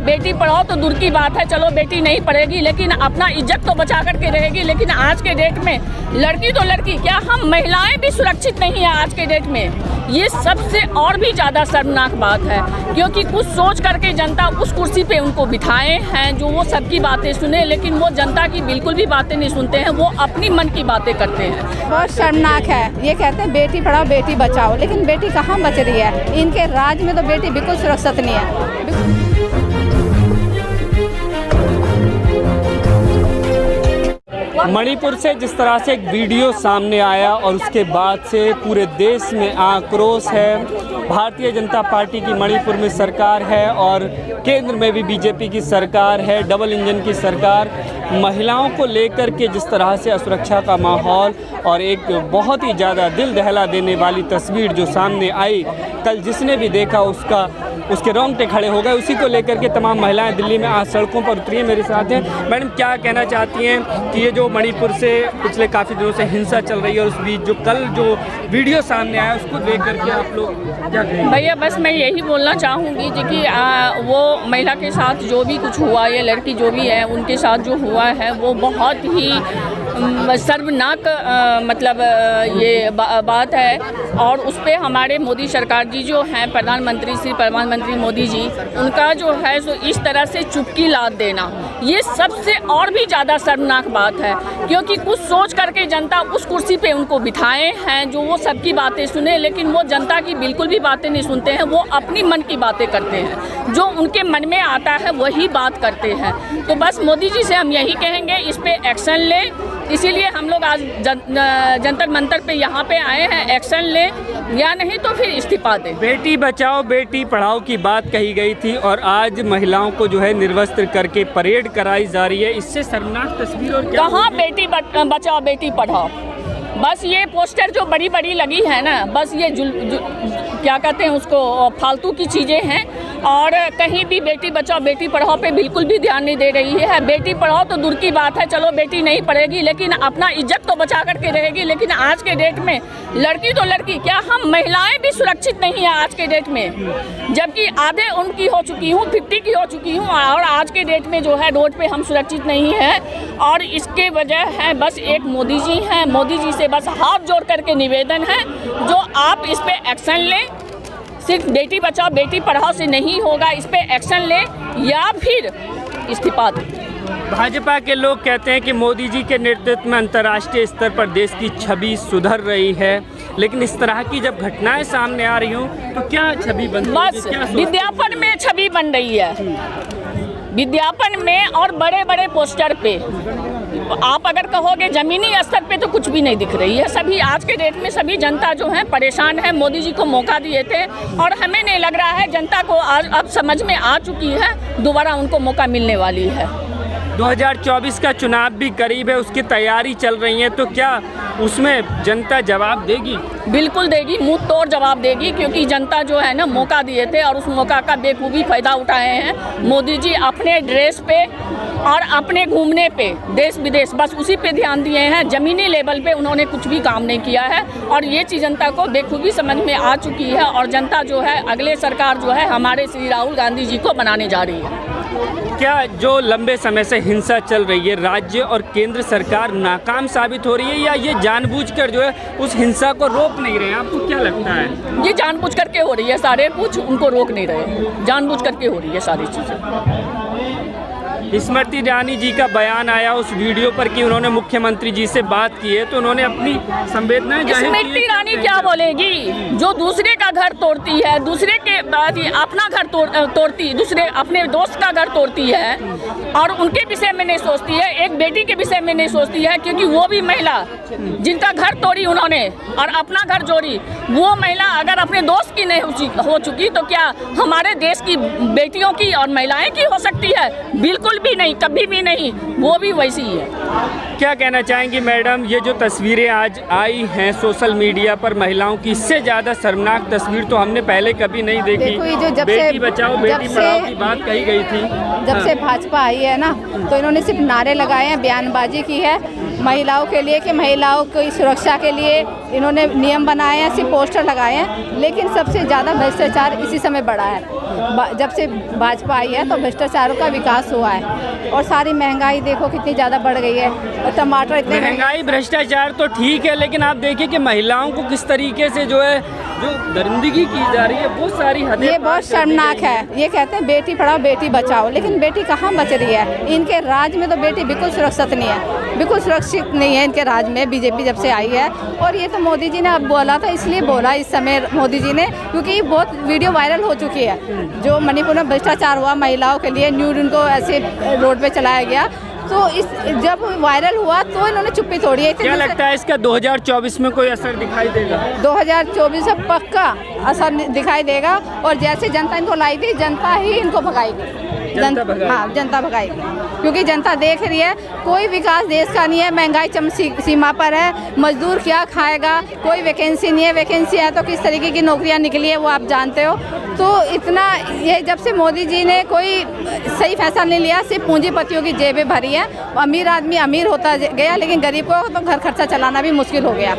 बेटी पढ़ाओ तो दूर की बात है, चलो बेटी नहीं पढ़ेगी लेकिन अपना इज्जत तो बचा करके रहेगी। लेकिन आज के डेट में लड़की तो लड़की क्या, हम महिलाएं भी सुरक्षित नहीं है आज के डेट में। ये सबसे और भी ज़्यादा शर्मनाक बात है, क्योंकि कुछ सोच करके जनता उस कुर्सी पे उनको बिठाए हैं जो वो सबकी बातें सुने, लेकिन वो जनता की बिल्कुल भी बातें नहीं सुनते हैं, वो अपनी मन की बातें करते हैं। बहुत शर्मनाक है। ये कहते हैं बेटी पढ़ाओ बेटी बचाओ, लेकिन बेटी कहाँ बच रही है। इनके राज में तो बेटी बिल्कुल सुरक्षित नहीं है। मणिपुर से जिस तरह से एक वीडियो सामने आया और उसके बाद से पूरे देश में आक्रोश है। भारतीय जनता पार्टी की मणिपुर में सरकार है और केंद्र में भी बीजेपी की सरकार है, डबल इंजन की सरकार। महिलाओं को लेकर के जिस तरह से असुरक्षा का माहौल और एक बहुत ही ज़्यादा दिल दहला देने वाली तस्वीर जो सामने आई, कल जिसने भी देखा उसके रोंगटे खड़े हो गए। उसी को लेकर के तमाम महिलाएं दिल्ली में आज सड़कों पर उतरी हैं। मेरे साथ हैं मैडम, क्या कहना चाहती हैं कि ये जो मणिपुर से पिछले काफ़ी दिनों से हिंसा चल रही है और उस बीच जो कल जो वीडियो सामने आया उसको देख करके आप लोग क्या कहेंगे? भैया बस मैं यही बोलना चाहूँगी कि वो महिला के साथ जो भी कुछ हुआ, ये लड़की जो भी है उनके साथ जो हुआ है वो बहुत ही शर्मनाक मतलब ये बात है। और उस पर हमारे मोदी सरकार जी जो हैं, प्रधानमंत्री मोदी जी, उनका जो है सो इस तरह से चुप्पी लाद देना, ये सबसे और भी ज़्यादा शर्मनाक बात है, क्योंकि कुछ सोच करके जनता उस कुर्सी पे उनको बिठाए हैं जो वो सबकी बातें सुने, लेकिन वो जनता की बिल्कुल भी बातें नहीं सुनते हैं, वो अपनी मन की बातें करते हैं, जो उनके मन में आता है वही बात करते हैं। तो बस मोदी जी से हम यही कहेंगे, इस पर एक्शन ले। इसीलिए हम लोग आज जंतर मंतर पे यहाँ पे आए हैं, एक्शन ले या नहीं तो फिर इस्तीफा दे। बेटी बचाओ बेटी पढ़ाओ की बात कही गई थी और आज महिलाओं को जो है निर्वस्त्र करके परेड कराई जा रही है। इससे शर्मनाक तस्वीर और क्या? कहाँ बेटी बचाओ बेटी पढ़ाओ, बस ये पोस्टर जो बड़ी बड़ी लगी है ना, बस ये क्या कहते हैं उसको, फालतू की चीज़ें हैं। और कहीं भी बेटी बचाओ बेटी पढ़ाओ पे बिल्कुल भी ध्यान नहीं दे रही है। बेटी पढ़ाओ तो दूर की बात है, चलो बेटी नहीं पढ़ेगी लेकिन अपना इज्जत तो बचा करके रहेगी। लेकिन आज के डेट में लड़की तो लड़की क्या, हम महिलाएं भी सुरक्षित नहीं है आज के डेट में, जबकि आधे उम्र की हो चुकी हूँ, 50 की हो चुकी हूँ, और आज के डेट में जो है रोड पे हम सुरक्षित नहीं है। और इसके वजह है बस एक मोदी जी हैं, मोदी जी से बस हाथ जोड़ करके निवेदन है जो आप इस पे एक्शन लें। सिर्फ बेटी बचाओ बेटी पढ़ाओ से नहीं होगा, इस पे एक्शन ले या फिर इस्तीफा दें। भाजपा के लोग कहते हैं कि मोदी जी के नेतृत्व में अंतर्राष्ट्रीय स्तर पर देश की छवि सुधर रही है, लेकिन इस तरह की जब घटनाएं सामने आ रही हों तो क्या छवि बन रही है? बस विज्ञापन में छवि बन रही है, विज्ञापन में और बड़े बड़े पोस्टर पे। आप अगर कहोगे जमीनी स्तर पे तो कुछ भी नहीं दिख रही है। सभी आज के डेट में सभी जनता जो है परेशान है। मोदी जी को मौका दिए थे और हमें नहीं लग रहा है, जनता को आज अब समझ में आ चुकी है, दोबारा उनको मौका मिलने वाली है। 2024 का चुनाव भी करीब है, उसकी तैयारी चल रही है, तो क्या उसमें जनता जवाब देगी? बिल्कुल देगी, मुंह तोड़ जवाब देगी, क्योंकि जनता जो है ना मौका दिए थे और उस मौका का बेखूबी फ़ायदा उठाए हैं। मोदी जी अपने ड्रेस पे और अपने घूमने पे देश विदेश बस उसी पे ध्यान दिए हैं। ज़मीनी लेवल पे उन्होंने कुछ भी काम नहीं किया है और ये चीज़ जनता को बेखूबी समझ में आ चुकी है। और जनता जो है अगले सरकार जो है हमारे श्री राहुल गांधी जी को बनाने जा रही है। क्या जो लंबे समय से हिंसा चल रही है, राज्य और केंद्र सरकार नाकाम साबित हो रही है या ये जानबूझकर जो है उस हिंसा को रोक नहीं रहे हैं? आपको क्या लगता है? ये जानबूझ करके हो रही है, सारे कुछ उनको रोक नहीं रहे, जानबूझ करके हो रही है सारी चीज़ें। स्मृति ईरानी जी का बयान आया उस वीडियो पर कि उन्होंने मुख्यमंत्री जी से बात की है, तो उन्होंने अपनी संवेदनाएं जाहिर की। स्मृति ईरानी क्या बोलेगी? जो दूसरे का घर तोड़ती है, दूसरे के अपना घर तोड़ती, दूसरे अपने दोस्त का घर तोड़ती है और उनके विषय में नहीं सोचती है, एक बेटी के विषय में नहीं सोचती है, क्योंकि वो भी महिला जिनका घर तोड़ी उन्होंने और अपना घर जोड़ी, वो महिला अगर अपने दोस्त की नहीं हो चुकी तो क्या हमारे देश की बेटियों की और महिलाएं की हो सकती है? बिल्कुल भी नहीं, कभी भी नहीं, वो भी वैसी ही है। क्या कहना चाहेंगी मैडम, ये जो तस्वीरें आज आई हैं सोशल मीडिया पर महिलाओं की, इससे ज़्यादा शर्मनाक तस्वीर तो हमने पहले कभी नहीं देखी। देखो ये जो बेटी बचाओ बेटी पढ़ाओ की बात कही गई थी। जब से भाजपा आई है ना, तो इन्होंने सिर्फ नारे लगाए हैं, बयानबाजी की है महिलाओं के लिए कि महिलाओं की सुरक्षा के लिए इन्होंने नियम बनाए हैं, सिर्फ पोस्टर लगाए हैं। लेकिन सबसे ज़्यादा भ्रष्टाचार इसी समय बढ़ा है। जब से भाजपा आई है तो भ्रष्टाचार का विकास हुआ है। और सारी महंगाई देखो कितनी ज़्यादा बढ़ गई है, और टमाटर इतने महंगाई भ्रष्टाचार तो ठीक है, लेकिन आप देखिए कि महिलाओं को किस तरीके से जो है जो दरिंदगी की जा रही है, वो सारी हदें ये बहुत शर्मनाक है। ये कहते हैं बेटी पढ़ाओ बेटी बचाओ, लेकिन बेटी कहाँ बच रही है। इनके राज में तो बेटी बिल्कुल सुरक्षित नहीं है, बिल्कुल सुरक्षित नहीं है इनके राज में, बीजेपी जब से आई है। और ये तो मोदी जी ने अब बोला था, इसलिए बोला इस समय मोदी जी ने, क्योंकि बहुत वीडियो वायरल हो चुकी है। जो मणिपुर में भ्रष्टाचार हुआ महिलाओं के लिए, न्यूड उनको ऐसे रोड पे चलाया गया, तो इस जब वायरल हुआ तो इन्होंने चुप्पी तोड़ी है। क्या लगता है इसका 2024 में कोई असर दिखाई देगा? 2024 में पक्का असर दिखाई देगा। और जैसे जनता इनको लाई थी, जनता ही इनको भगाएगी। हाँ, जनता भगाएगी, क्योंकि जनता देख रही है कोई विकास देश का नहीं है, महंगाई चरम सीमा पर है, मजदूर क्या खाएगा, कोई वैकेंसी नहीं है, वैकेंसी है तो किस तरीके की नौकरियां निकली है वो आप जानते हो। तो इतना ये जब से मोदी जी ने कोई सही फैसला नहीं लिया, सिर्फ पूंजीपतियों की जेबें भरी हैं। अमीर आदमी अमीर होता गया, लेकिन गरीब को तो घर खर्चा चलाना भी मुश्किल हो गया।